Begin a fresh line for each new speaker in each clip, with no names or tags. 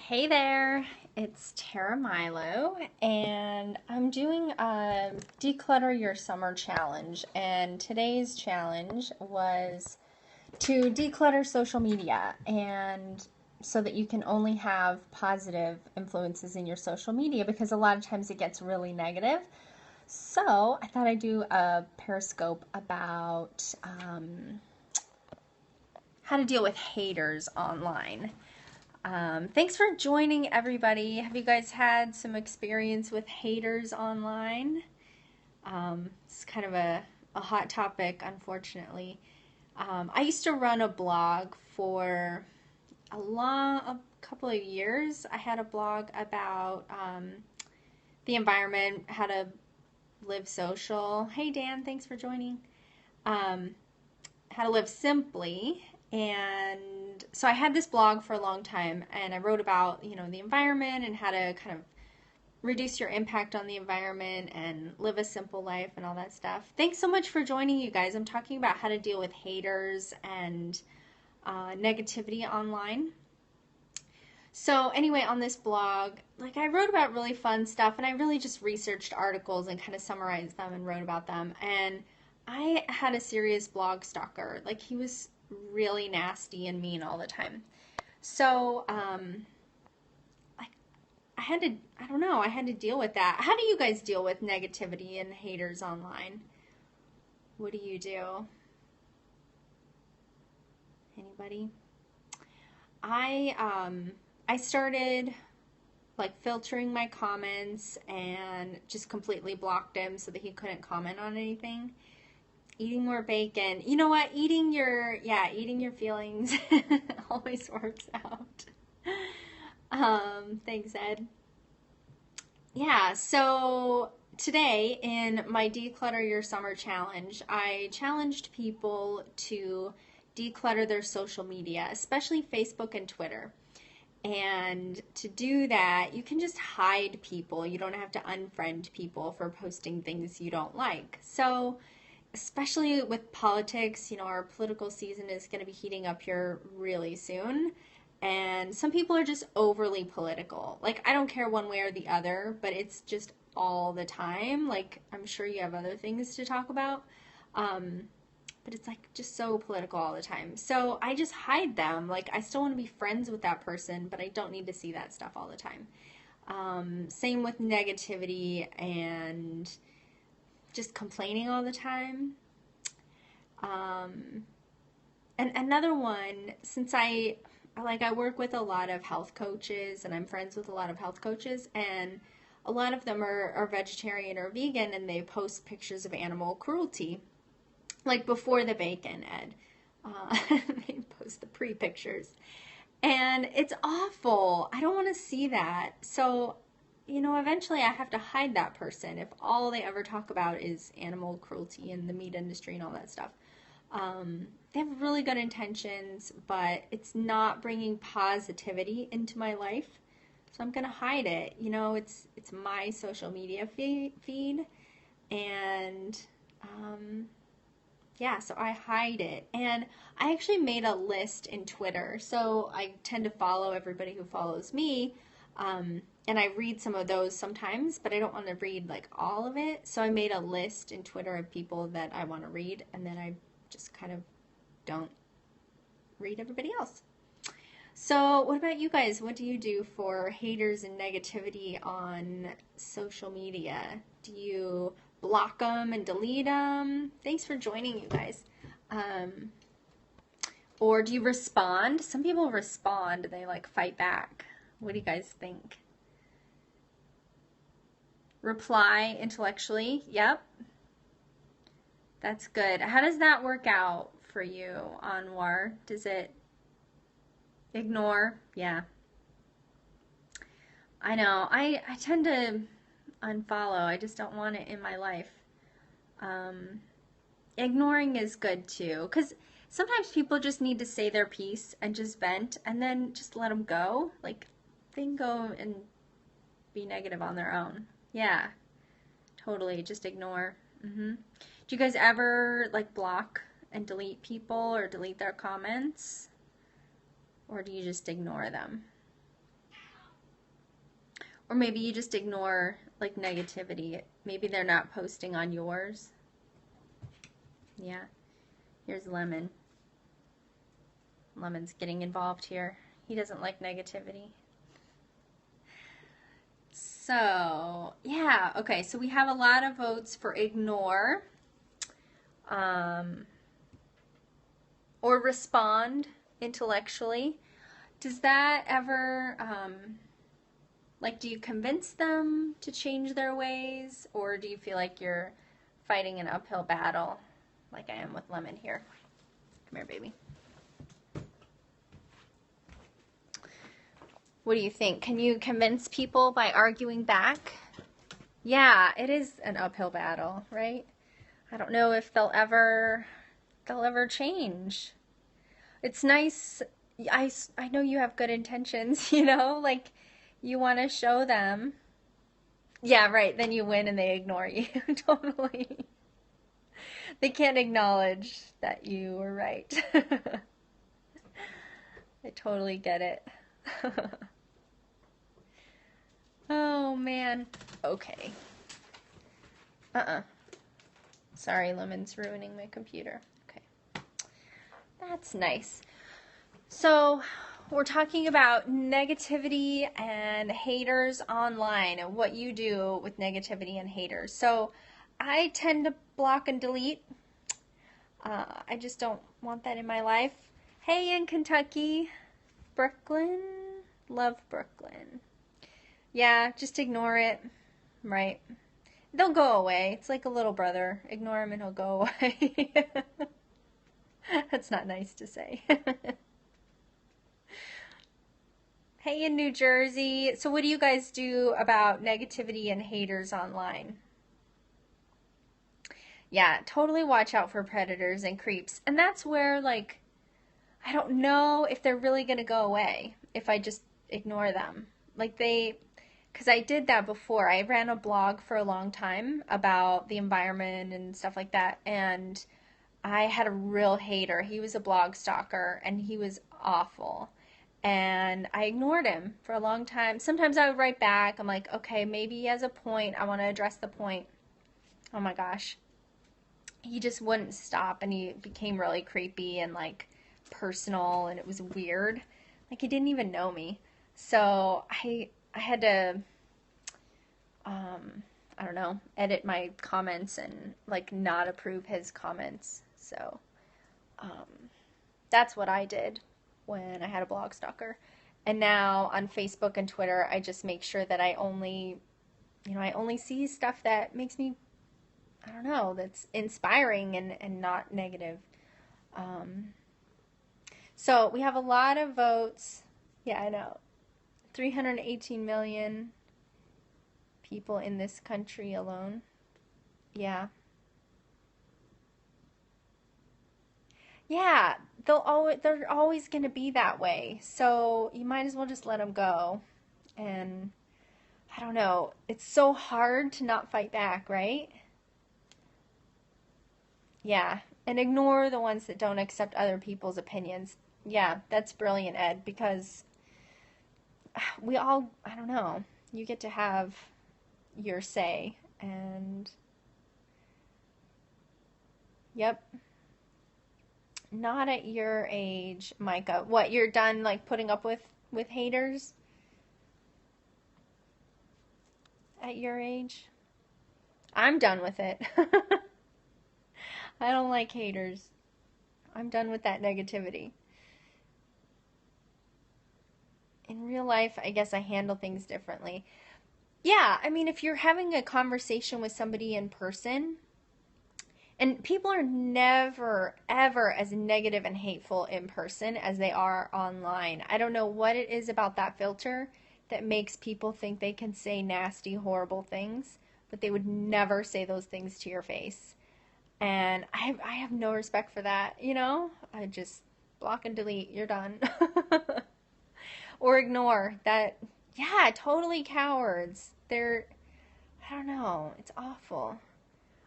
Hey there, it's Tara Milo, and I'm doing a Declutter Your Summer challenge. And today's challenge was to declutter social media, and so that you can only have positive influences in your social media because a lot of times it gets really negative. So I thought I'd do a Periscope about how to deal with haters online. Thanks for joining, everybody. Have you guys had some experience with haters online? It's kind of a hot topic, unfortunately. I used to run a blog for a couple of years. I had a blog about the environment, how to live social. Hey, Dan, thanks for joining. How to live simply. And so I had this blog for a long time, and I wrote about, the environment and how to kind of reduce your impact on the environment and live a simple life and all that stuff. Thanks so much for joining, you guys. I'm talking about how to deal with haters and negativity online. So anyway, on this blog, I wrote about really fun stuff, and I really just researched articles and kind of summarized them and wrote about them. And I had a serious blog stalker. He was really nasty and mean all the time. So, I had to, I had to deal with that. How do you guys deal with negativity and haters online? What do you do? Anybody? I started filtering my comments and just completely blocked him so that he couldn't comment on anything. Eating more bacon. You know what? Eating your feelings always works out. Thanks, Ed. Yeah, so today in my Declutter Your Summer challenge, I challenged people to declutter their social media, especially Facebook and Twitter. And to do that, you can just hide people. You don't have to unfriend people for posting things you don't like. So, especially with politics, our political season is going to be heating up here really soon. And some people are just overly political. I don't care one way or the other, but it's just all the time. I'm sure you have other things to talk about. But it's just so political all the time. So I just hide them. I still want to be friends with that person, but I don't need to see that stuff all the time. Same with negativity and just complaining all the time. And another one, since I work with a lot of health coaches and I'm friends with a lot of health coaches, and a lot of them are vegetarian or vegan, and they post pictures of animal cruelty, before the bacon, Ed. They post the pre-pictures. And it's awful. I don't want to see that. So, eventually I have to hide that person if all they ever talk about is animal cruelty and the meat industry and all that stuff. They have really good intentions, but it's not bringing positivity into my life. So I'm going to hide it. It's my social media feed. And, yeah, so I hide it. And I actually made a list in Twitter. So I tend to follow everybody who follows me. And I read some of those sometimes, but I don't want to read all of it. So I made a list in Twitter of people that I want to read, and then I just kind of don't read everybody else. So what about you guys? What do you do for haters and negativity on social media? Do you block them and delete them? Thanks for joining, you guys. Or do you respond? Some people respond. They fight back. What do you guys think? Reply intellectually. Yep. That's good. How does that work out for you, Anwar? Does it ignore? Yeah. I know. I tend to unfollow. I just don't want it in my life. Ignoring is good too, because sometimes people just need to say their piece and just vent, and then just let them go. They can go and be negative on their own. Yeah, totally. Just ignore. Do you guys ever block and delete people or delete their comments? Or do you just ignore them? Or maybe you just ignore like negativity. Maybe they're not posting on yours. Yeah. Here's Lemon. Lemon's getting involved here. He doesn't like negativity. So, yeah, okay, so we have a lot of votes for ignore, or respond intellectually. Does that ever, like, do you convince them to change their ways, or do you feel like you're fighting an uphill battle, like I am with Lemon here? Come here, baby. What do you think? Can you convince people by arguing back? Yeah, it is an uphill battle, right? I don't know if they'll ever change. It's nice. I know you have good intentions, you know, like you want to show them. Yeah, right. Then you win and they ignore you. Totally. They can't acknowledge that you were right. I totally get it. Oh, man. Okay. Sorry, Lemon's ruining my computer. Okay. That's nice. So, we're talking about negativity and haters online and what you do with negativity and haters. So, I tend to block and delete. I just don't want that in my life. Hey, in Kentucky. Brooklyn. Love Brooklyn. Yeah, just ignore it. Right. They'll go away. It's like a little brother. Ignore him and he'll go away. That's not nice to say. Hey, in New Jersey. So what do you guys do about negativity and haters online? Yeah, totally watch out for predators and creeps. And that's where, like, I don't know if they're really going to go away if I just ignore them. Like, because I did that before. I ran a blog for a long time about the environment and stuff like that. And I had a real hater. He was a blog stalker and he was awful. And I ignored him for a long time. Sometimes I would write back. I'm like, okay, maybe he has a point. I want to address the point. Oh my gosh. He just wouldn't stop and he became really creepy and like personal and it was weird. Like he didn't even know me. So I had to, I don't know, edit my comments and like not approve his comments. So that's what I did when I had a blog stalker. And now on Facebook and Twitter, I just make sure that I only see stuff that makes me, I don't know, that's inspiring and not negative. So we have a lot of votes. Yeah, I know. 318 million people in this country alone. Yeah. Yeah, they're always going to be that way. So you might as well just let them go. And I don't know, it's so hard to not fight back, right? Yeah, and ignore the ones that don't accept other people's opinions. Yeah, that's brilliant, Ed, because we all, I don't know, you get to have your say. And yep. Not at your age, Micah. What, you're done like putting up with haters at your age? I'm done with it. I don't like haters. I'm done with that negativity. In real life, I guess I handle things differently. Yeah, I mean, if you're having a conversation with somebody in person, and people are never, ever as negative and hateful in person as they are online. I don't know what it is about that filter that makes people think they can say nasty, horrible things, but they would never say those things to your face. And I have no respect for that, you know? I just block and delete. You're done. Or ignore that. Yeah, totally cowards. I don't know. It's awful.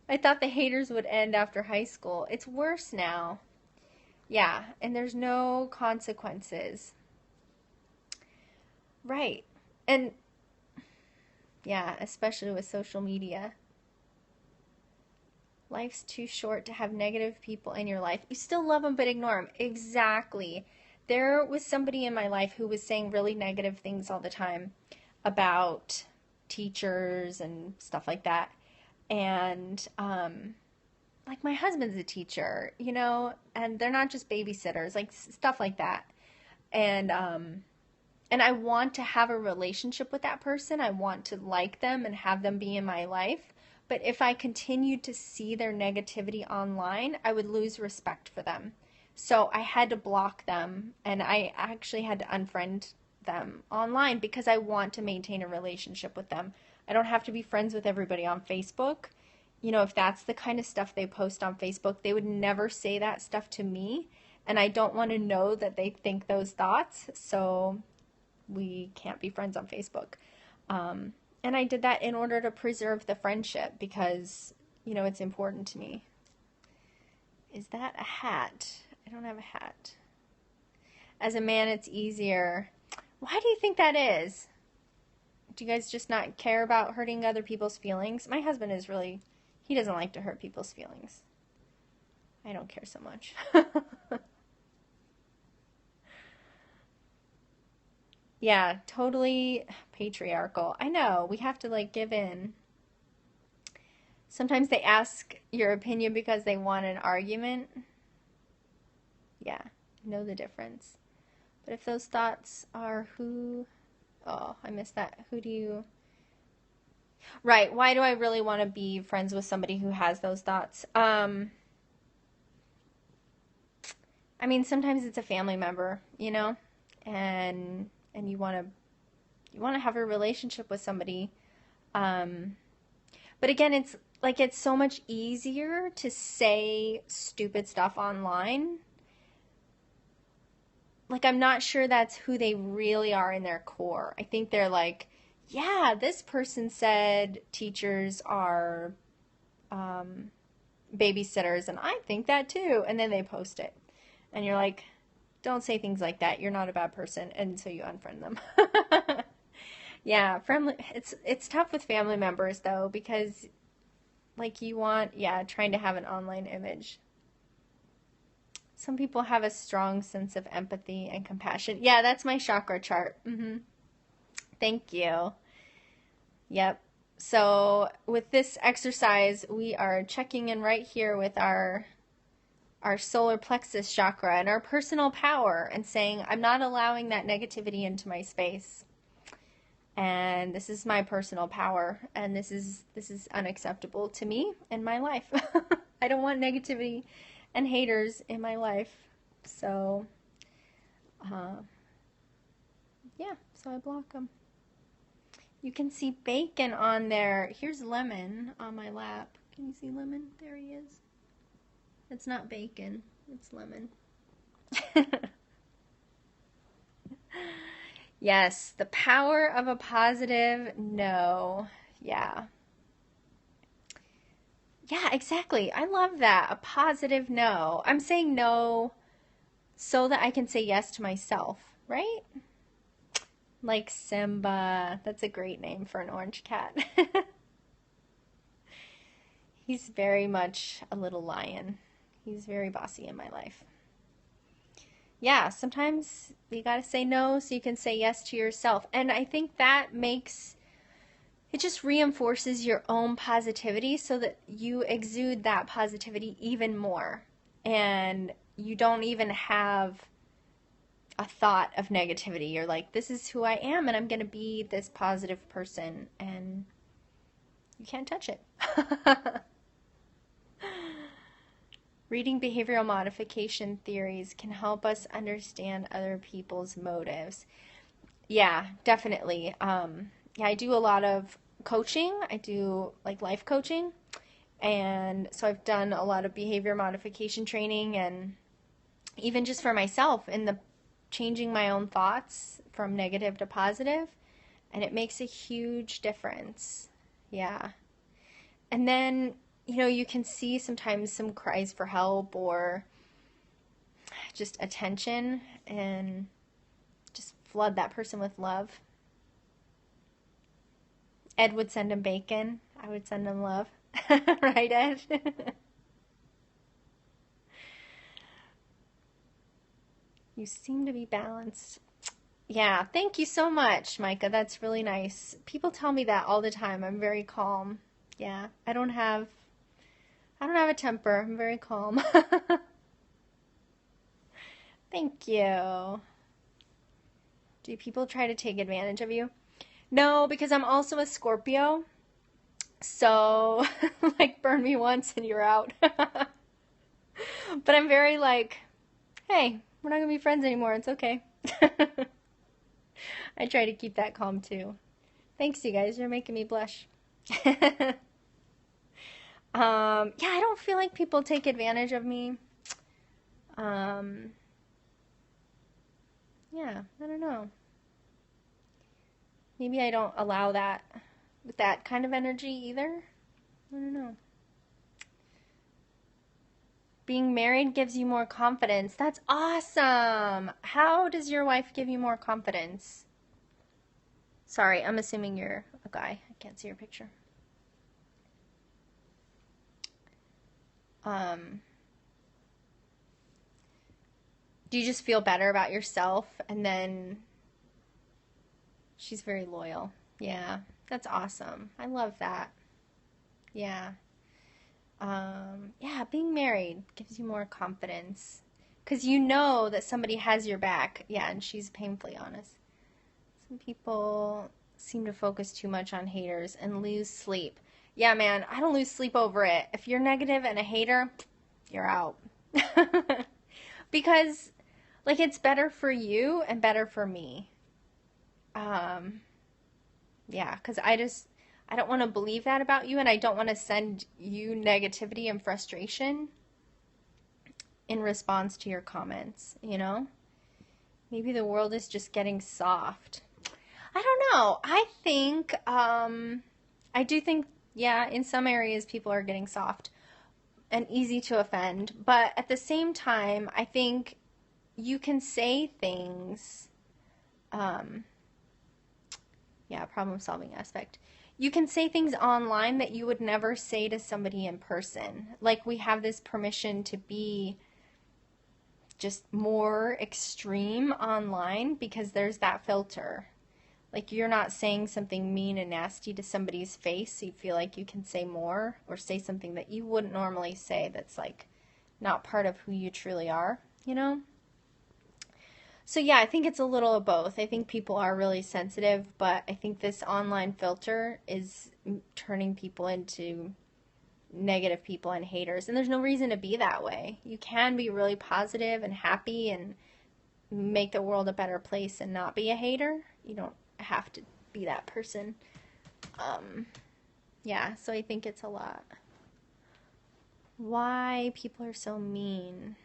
I thought the haters would end after high school. It's worse now. Yeah, and there's no consequences. Right. And Yeah, especially with social media. Life's too short to have negative people in your life. You still love them, but ignore them. Exactly. There was somebody in my life who was saying really negative things all the time about teachers and stuff like that. And, like my husband's a teacher, and they're not just babysitters, like stuff like that. And I want to have a relationship with that person. I want to like them and have them be in my life. But if I continued to see their negativity online, I would lose respect for them. So I had to block them, and I actually had to unfriend them online because I want to maintain a relationship with them. I don't have to be friends with everybody on Facebook. If that's the kind of stuff they post on Facebook, they would never say that stuff to me. And I don't want to know that they think those thoughts. So we can't be friends on Facebook. And I did that in order to preserve the friendship because, it's important to me. Is that a hat? I don't have a hat. As a man, it's easier. Why do you think that is? Do you guys just not care about hurting other people's feelings? My husband he doesn't like to hurt people's feelings. I don't care so much. Yeah, totally patriarchal. I know, we have to give in. Sometimes they ask your opinion because they want an argument. Yeah, know the difference. But if those thoughts are oh, I missed that. Right, why do I really want to be friends with somebody who has those thoughts? I mean, sometimes it's a family member, and you want to have a relationship with somebody. But again, it's so much easier to say stupid stuff online. I'm not sure that's who they really are in their core. I think they're yeah, this person said teachers are babysitters, and I think that too. And then they post it. And you're like, don't say things like that. You're not a bad person. And so you unfriend them. Yeah, it's tough with family members though, because you want, trying to have an online image. Some people have a strong sense of empathy and compassion. Yeah, that's my chakra chart. Thank you. Yep. So with this exercise, we are checking in right here with our solar plexus chakra and our personal power and saying, I'm not allowing that negativity into my space. And this is my personal power, and this is unacceptable to me in my life. I don't want negativity and haters in my life. So, yeah, so I block them. You can see bacon on there. Here's lemon on my lap. Can you see lemon? There he is. It's not bacon, it's lemon. Yes, the power of a positive no. Yeah. Yeah, exactly. I love that. A positive no. I'm saying no so that I can say yes to myself, right? Like Simba. That's a great name for an orange cat. He's very much a little lion. He's very bossy in my life. Yeah, sometimes you gotta say no so you can say yes to yourself. And I think that it just reinforces your own positivity so that you exude that positivity even more. And you don't even have a thought of negativity. You're like, this is who I am, and I'm gonna be this positive person, and you can't touch it. Reading behavioral modification theories can help us understand other people's motives. Yeah, definitely. Yeah, I do a lot of coaching. I do life coaching. And so I've done a lot of behavior modification training, and even just for myself in the changing my own thoughts from negative to positive. And it makes a huge difference. Yeah. And then you can see sometimes some cries for help or just attention, and just flood that person with love. Ed would send him bacon. I would send him love. Right, Ed? You seem to be balanced. Yeah, thank you so much, Micah. That's really nice. People tell me that all the time. I'm very calm. Yeah, I don't have a temper. I'm very calm. Thank you. Do people try to take advantage of you? No, because I'm also a Scorpio. So, like, burn me once and you're out. But I'm very like, hey, we're not going to be friends anymore. It's okay. I try to keep that calm too. Thanks, you guys. You're making me blush. Yeah, I don't feel like people take advantage of me. Yeah, I don't know. Maybe I don't allow that with that kind of energy either. I don't know. Being married gives you more confidence. That's awesome. How does your wife give you more confidence? Sorry, I'm assuming you're a guy. I can't see your picture. Do you just feel better about yourself and then she's very loyal? Yeah, that's awesome. I love that. Yeah. Yeah, being married gives you more confidence because you know that somebody has your back. Yeah, and she's painfully honest. Some people seem to focus too much on haters and lose sleep. Yeah, man, I don't lose sleep over it. If you're negative and a hater, you're out. Because, like, it's better for you and better for me. Yeah, because I don't want to believe that about you, and I don't want to send you negativity and frustration in response to your comments, you know? Maybe the world is just getting soft. I don't know. I do think, yeah, in some areas people are getting soft and easy to offend, but at the same time, I think you can say things, yeah, problem solving aspect. You can say things online that you would never say to somebody in person. Like, we have this permission to be just more extreme online because there's that filter. Like, you're not saying something mean and nasty to somebody's face, so you feel like you can say more or say something that you wouldn't normally say that's, like, not part of who you truly are, you know? So yeah, I think it's a little of both. I think people are really sensitive, but I think this online filter is turning people into negative people and haters. And there's no reason to be that way. You can be really positive and happy and make the world a better place and not be a hater. You don't have to be that person. Yeah, so I think it's a lot. Why people are so mean.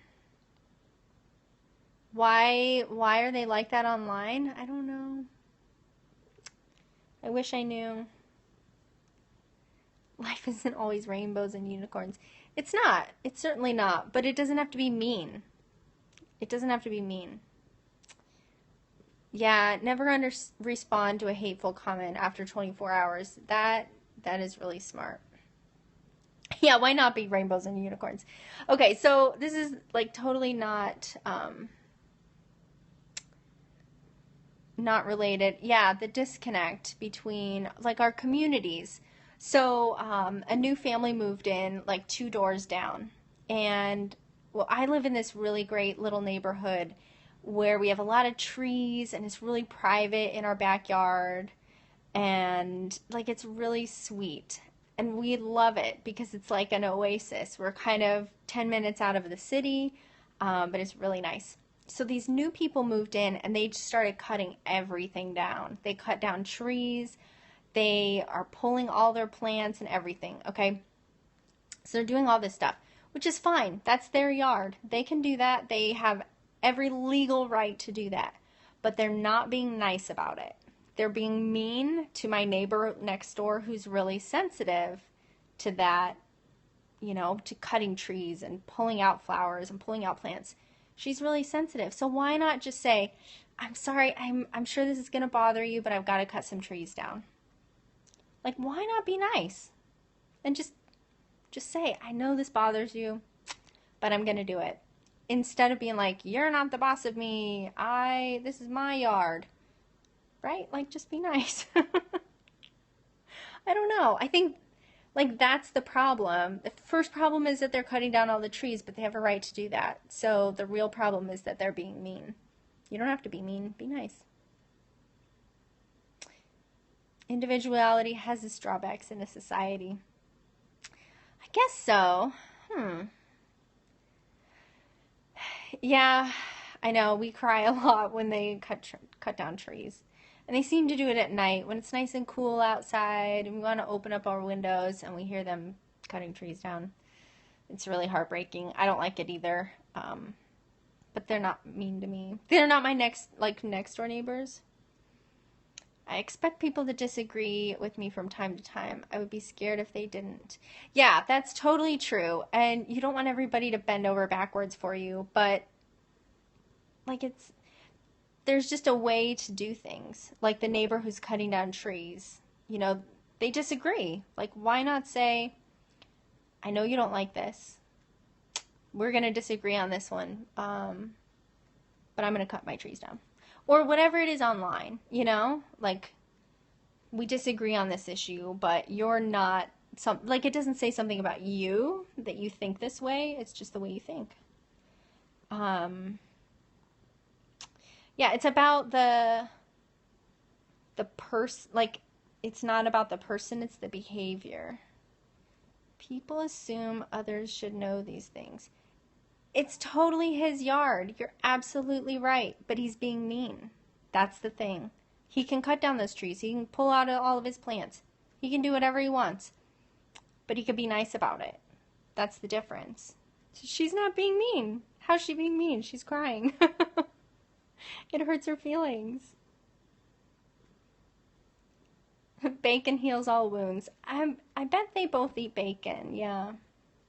Why are they like that online? I don't know. I wish I knew. Life isn't always rainbows and unicorns. It's not. It's certainly not. But it doesn't have to be mean. It doesn't have to be mean. Yeah, never respond to a hateful comment after 24 hours. That is really smart. Yeah, why not be rainbows and unicorns? Okay, so this is like totally not related. Yeah, the disconnect between like our communities. So a new family moved in like 2 doors down. And well, I live in this really great little neighborhood where we have a lot of trees and it's really private in our backyard. And like it's really sweet. And we love it because it's like an oasis. We're kind of 10 minutes out of the city, but it's really nice. So these new people moved in and they just started cutting everything down. They cut down trees. They are pulling all their plants and everything, okay? So they're doing all this stuff, which is fine. That's their yard. They can do that. They have every legal right to do that. But they're not being nice about it. They're being mean to my neighbor next door who's really sensitive to that, you know, to cutting trees and pulling out flowers and pulling out plants. She's really sensitive. So why not just say, I'm sorry, I'm sure this is going to bother you, but I've got to cut some trees down. Like, why not be nice? And just say, I know this bothers you, but I'm going to do it. Instead of being like, you're not the boss of me. This is my yard. Right? Like, just be nice. I don't know. I think, like, that's the problem. The first problem is that they're cutting down all the trees, but they have a right to do that. So the real problem is that they're being mean. You don't have to be mean. Be nice. Individuality has its drawbacks in a society. I guess so. Yeah, I know. We cry a lot when they cut down trees. And they seem to do it at night when it's nice and cool outside and we want to open up our windows and we hear them cutting trees down. It's really heartbreaking. I don't like it either. But they're not mean to me. They're not my next door neighbors. I expect people to disagree with me from time to time. I would be scared if they didn't. Yeah, that's totally true. And you don't want everybody to bend over backwards for you, but like there's just a way to do things. Like the neighbor who's cutting down trees, they disagree. Like, why not say, I know you don't like this. We're going to disagree on this one. But I'm going to cut my trees down. Or whatever it is online, like we disagree on this issue, but you're not it doesn't say something about you that you think this way. It's just the way you think. Yeah, it's about the person, like it's not about the person, it's the behavior. People assume others should know these things. It's totally his yard. You're absolutely right. But he's being mean. That's the thing. He can cut down those trees. He can pull out all of his plants. He can do whatever he wants. But he could be nice about it. That's the difference. She's not being mean. How's she being mean? She's crying. It hurts her feelings. Bacon heals all wounds. I bet they both eat bacon. Yeah.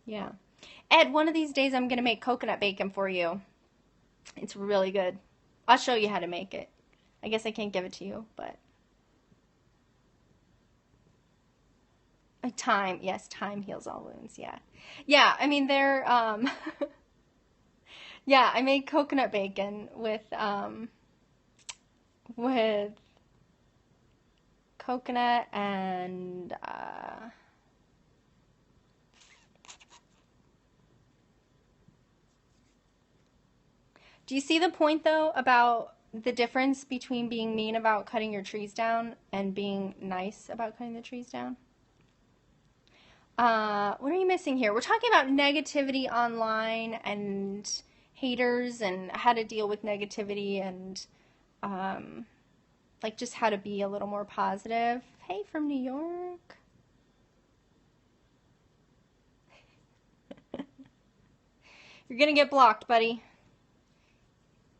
Yeah. Ed, one of these days I'm going to make coconut bacon for you. It's really good. I'll show you how to make it. I guess I can't give it to you, but... Time. Yes, time heals all wounds. Yeah. Yeah, I mean, they're... Yeah, I made coconut bacon with coconut and... Do you see the point, though, about the difference between being mean about cutting your trees down and being nice about cutting the trees down? What are you missing here? We're talking about negativity online and haters and how to deal with negativity and, like, just how to be a little more positive. Hey, from New York. You're gonna get blocked, buddy.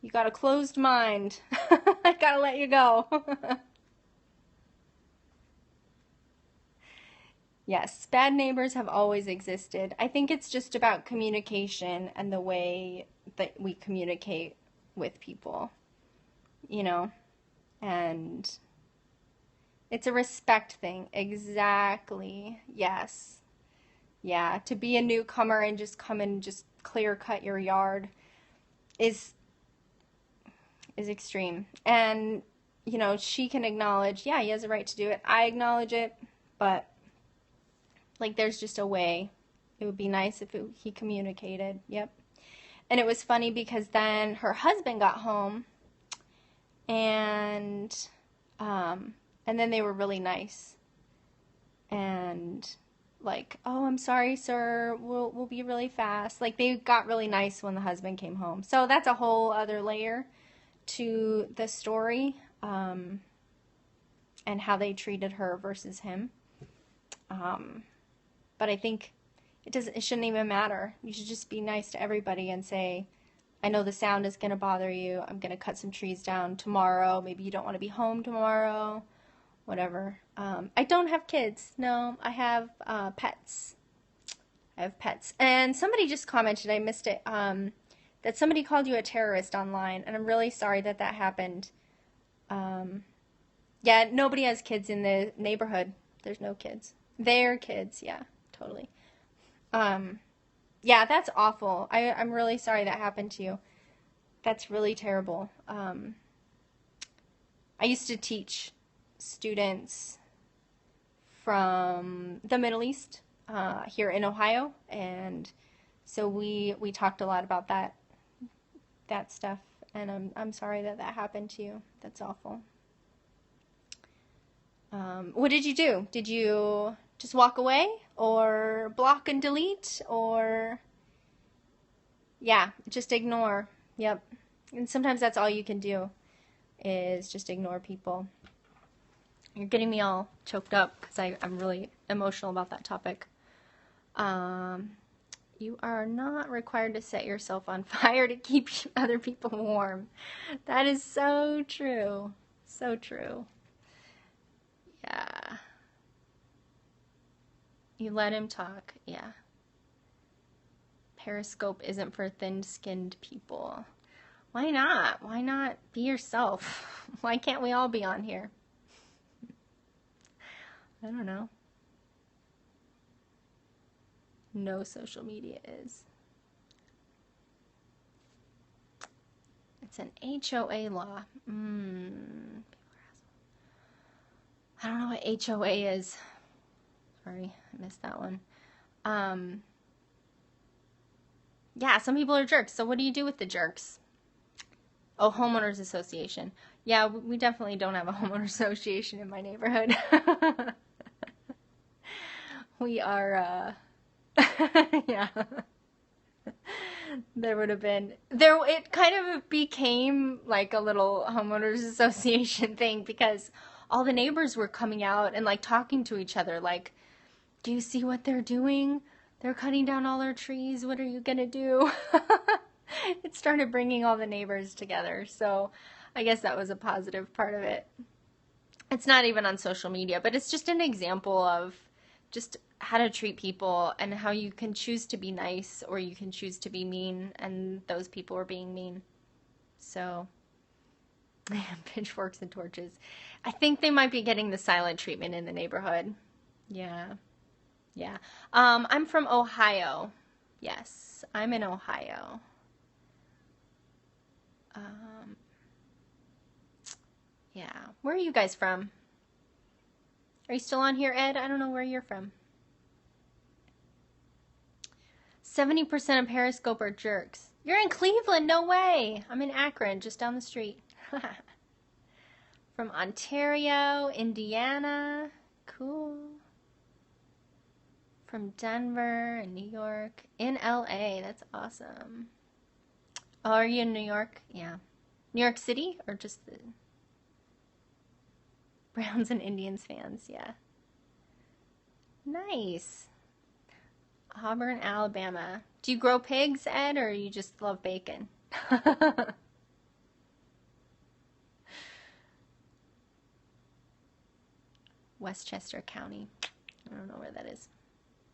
You got a closed mind. I gotta let you go. Yes, bad neighbors have always existed. I think it's just about communication and the way that we communicate with people, and it's a respect thing. Exactly. Yes. Yeah, to be a newcomer and just come and just clear cut your yard is extreme. And, she can acknowledge, yeah, he has a right to do it. I acknowledge it, but, like, there's just a way. It would be nice if he communicated. Yep. And it was funny because then her husband got home, and then they were really nice. And, like, oh, I'm sorry, sir, we'll be really fast. Like, they got really nice when the husband came home. So that's a whole other layer to the story, and how they treated her versus him. But I think it shouldn't even matter. You should just be nice to everybody and say, I know the sound is going to bother you. I'm going to cut some trees down tomorrow. Maybe you don't want to be home tomorrow. Whatever. I don't have kids. No, I have pets. I have pets. And somebody just commented, I missed it, that somebody called you a terrorist online, and I'm really sorry that happened. Yeah, nobody has kids in the neighborhood. there's no kids. They're kids, yeah, totally. Yeah, that's awful. I'm really sorry that happened to you. That's really terrible. I used to teach students from the Middle East here in Ohio, and so we talked a lot about that stuff, and I'm sorry that happened to you. That's awful. What did you do? Did you just walk away, or block and delete, or yeah, just ignore? Yep. And sometimes that's all you can do is just ignore people. You're getting me all choked up because I'm really emotional about that topic. You are not required to set yourself on fire to keep other people warm. That is so true. So true. Yeah. You let him talk. Yeah. Periscope isn't for thin-skinned people. Why not? Why not be yourself? Why can't we all be on here? I don't know. No social media is. It's an HOA law. I don't know what HOA is. Sorry, I missed that one. Yeah, some people are jerks. So what do you do with the jerks? Oh, homeowners association. Yeah, we definitely don't have a homeowners association in my neighborhood. We are, yeah. There would have been, it kind of became like a little homeowners association thing because all the neighbors were coming out and like talking to each other like, do you see what they're doing? They're cutting down all our trees. What are you gonna do? It started bringing all the neighbors together. So I guess that was a positive part of it. It's not even on social media, but it's just an example of just how to treat people and how you can choose to be nice or you can choose to be mean, and those people are being mean. So, pitchforks and torches. I think they might be getting the silent treatment in the neighborhood. Yeah. Yeah. I'm from Ohio. Yes, I'm in Ohio. Yeah. Where are you guys from? Are you still on here, Ed? I don't know where you're from. 70% of Periscope are jerks. You're in Cleveland? No way. I'm in Akron, just down the street. From Ontario, Indiana. Cool. From Denver and New York. In LA. That's awesome. Oh, are you in New York? Yeah. New York City or just the Browns and Indians fans? Yeah. Nice. Auburn, Alabama. Do you grow pigs, Ed, or you just love bacon? Westchester County. I don't know where that is.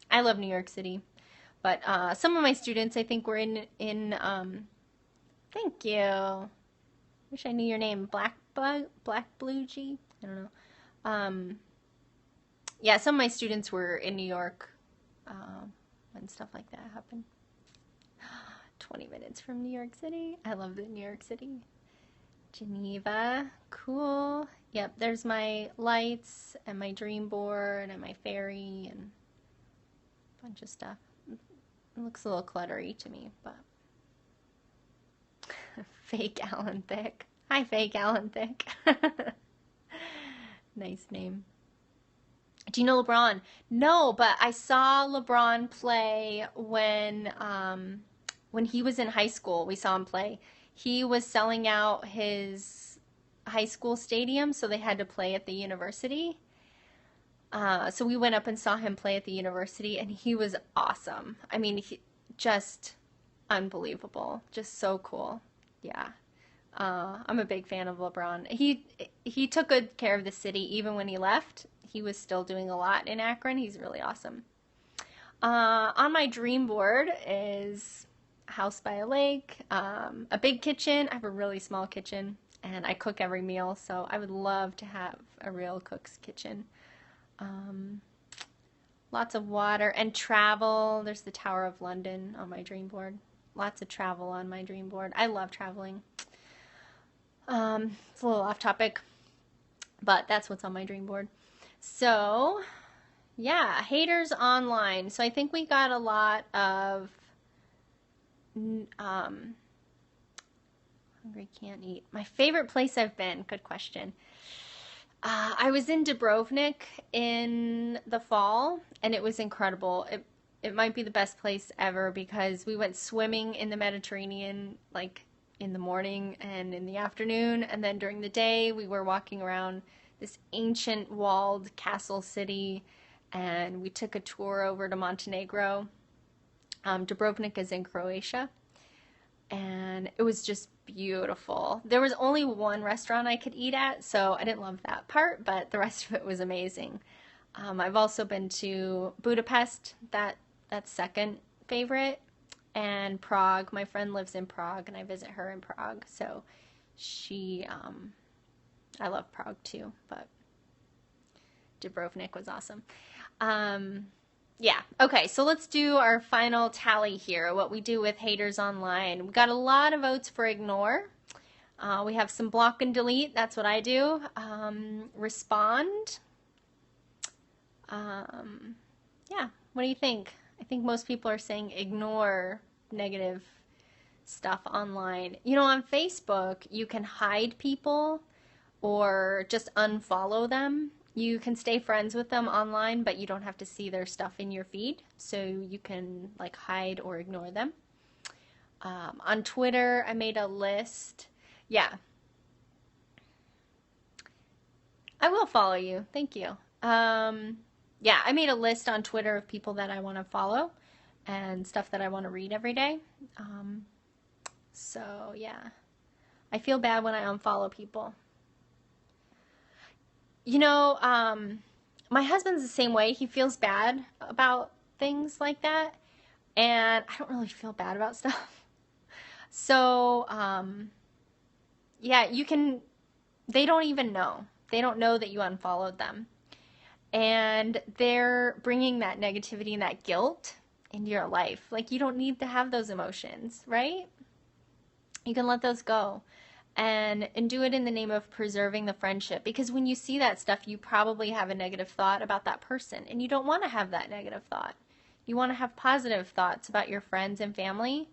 I love New York City, but some of my students, I think, were in thank you. Wish I knew your name. Black Blue G. I don't know. Yeah, some of my students were in New York when stuff like that happened. 20 minutes from New York City. I love the New York City. Geneva. Cool. Yep, there's my lights and my dream board and my fairy and a bunch of stuff. It looks a little cluttery to me, but Fake Alan Thicke. Hi, Fake Alan Thicke. Nice name. Do you know LeBron? No, but I saw LeBron play when he was in high school. We saw him play. He was selling out his high school stadium, so they had to play at the university. So we went up and saw him play at the university, and he was awesome. I mean, just unbelievable. Just so cool. Yeah. I'm a big fan of LeBron. He took good care of the city even when he left. He was still doing a lot in Akron. He's really awesome. On my dream board is a house by a lake, a big kitchen. I have a really small kitchen, and I cook every meal, so I would love to have a real cook's kitchen. Lots of water and travel. There's the Tower of London on my dream board. Lots of travel on my dream board. I love traveling. It's a little off topic, but that's what's on my dream board. So, yeah, haters online. So I think we got a lot of hungry can't eat. My favorite place I've been. Good question. I was in Dubrovnik in the fall, and it was incredible. It might be the best place ever because we went swimming in the Mediterranean, like in the morning and in the afternoon, and then during the day we were walking around this ancient walled castle city, and we took a tour over to Montenegro. Dubrovnik is in Croatia, and it was just beautiful. There was only one restaurant I could eat at, so I didn't love that part, but the rest of it was amazing. I've also been to Budapest, that's second favorite, and Prague. My friend lives in Prague, and I visit her in Prague, so I love Prague too, but Dubrovnik was awesome. Yeah, okay, so let's do our final tally here, what we do with haters online. We got a lot of votes for ignore. We have some block and delete, that's what I do. Respond. Yeah, what do you think? I think most people are saying ignore negative stuff online. You know, on Facebook, you can hide people or just unfollow them. You can stay friends with them online, but you don't have to see their stuff in your feed. So you can like hide or ignore them. On Twitter, I made a list. Yeah. I will follow you. Thank you. Yeah, I made a list on Twitter of people that I want to follow and stuff that I want to read every day. So yeah, I feel bad when I unfollow people. You know, my husband's the same way. He feels bad about things like that, and I don't really feel bad about stuff. So, yeah, they don't even know. They don't know that you unfollowed them. And they're bringing that negativity and that guilt into your life. Like, you don't need to have those emotions, right? You can let those go. And do it in the name of preserving the friendship, because when you see that stuff, you probably have a negative thought about that person, and you don't want to have that negative thought. You want to have positive thoughts about your friends and family.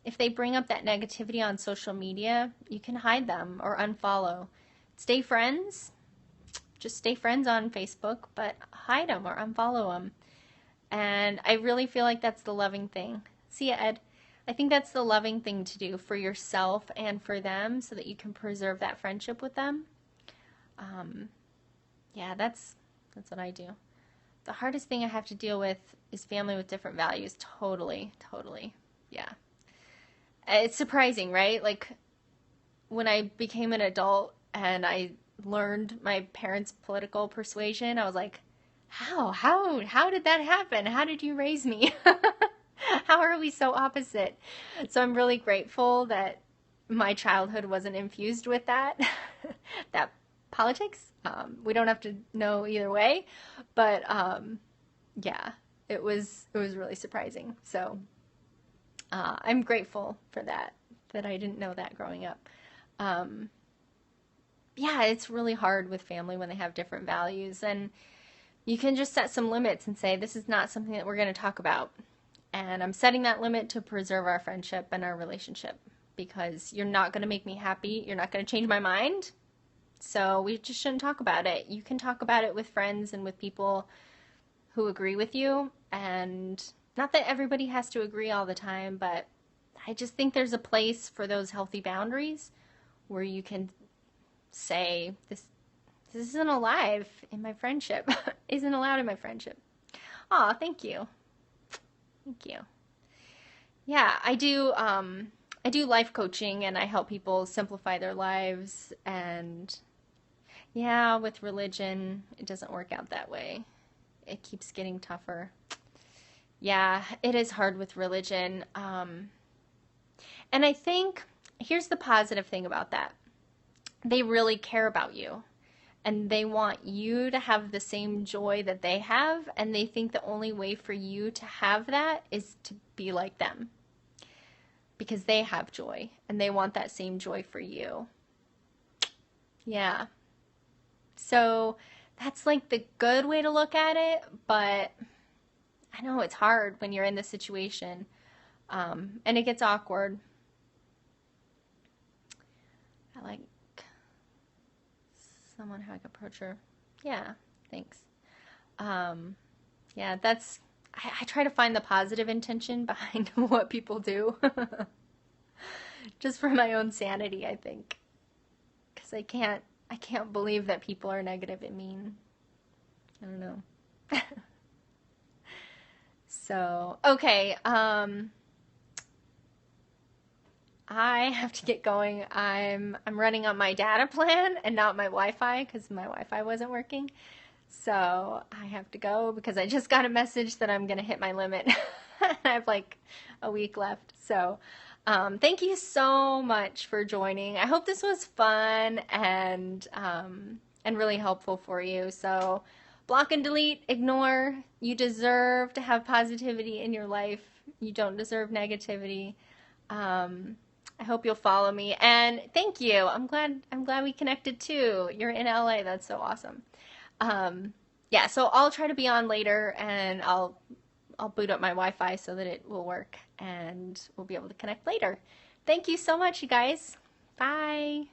If they bring up that negativity on social media, you can hide them or unfollow. Stay friends. Just stay friends on Facebook, but hide them or unfollow them. And I really feel like that's the loving thing. See ya, Ed. I think that's the loving thing to do for yourself and for them, so that you can preserve that friendship with them. Yeah, that's what I do. The hardest thing I have to deal with is family with different values. Totally. Yeah. It's surprising, right? Like, when I became an adult and I learned my parents' political persuasion, I was like, how did that happen? How did you raise me? How are we so opposite? So I'm really grateful that my childhood wasn't infused with that politics. We don't have to know either way, but yeah, it was really surprising. So I'm grateful for that I didn't know that growing up. Yeah, it's really hard with family when they have different values, and you can just set some limits and say, this is not something that we're going to talk about. And I'm setting that limit to preserve our friendship and our relationship, because you're not going to make me happy. You're not going to change my mind. So we just shouldn't talk about it. You can talk about it with friends and with people who agree with you. And not that everybody has to agree all the time, but I just think there's a place for those healthy boundaries where you can say, this isn't alive in my friendship. Isn't allowed in my friendship. Aw, thank you. Thank you. Yeah, I do life coaching, and I help people simplify their lives. And yeah, with religion, it doesn't work out that way. It keeps getting tougher. Yeah, it is hard with religion. And I think here's the positive thing about that. They really care about you. and they want you to have the same joy that they have, and they think the only way for you to have that is to be like them because they have joy and they want that same joy for you. Yeah. So that's like the good way to look at it, but I know it's hard when you're in this situation, and it gets awkward. I like someone how I can approach her. Yeah, thanks. Yeah, I try to find the positive intention behind what people do. Just for my own sanity, I think. Because I can't believe that people are negative and mean. I don't know. So, okay, I have to get going. I'm running on my data plan and not my Wi-Fi because my Wi-Fi wasn't working. So I have to go because I just got a message that I'm gonna hit my limit. I have like a week left. So thank you so much for joining. I hope this was fun and really helpful for you. So block and delete, ignore. You deserve to have positivity in your life. You don't deserve negativity. I hope you'll follow me, and thank you. I'm glad we connected too. You're in LA. That's so awesome. Yeah, so I'll try to be on later, and I'll boot up my Wi-Fi so that it will work, and we'll be able to connect later. Thank you so much, you guys. Bye.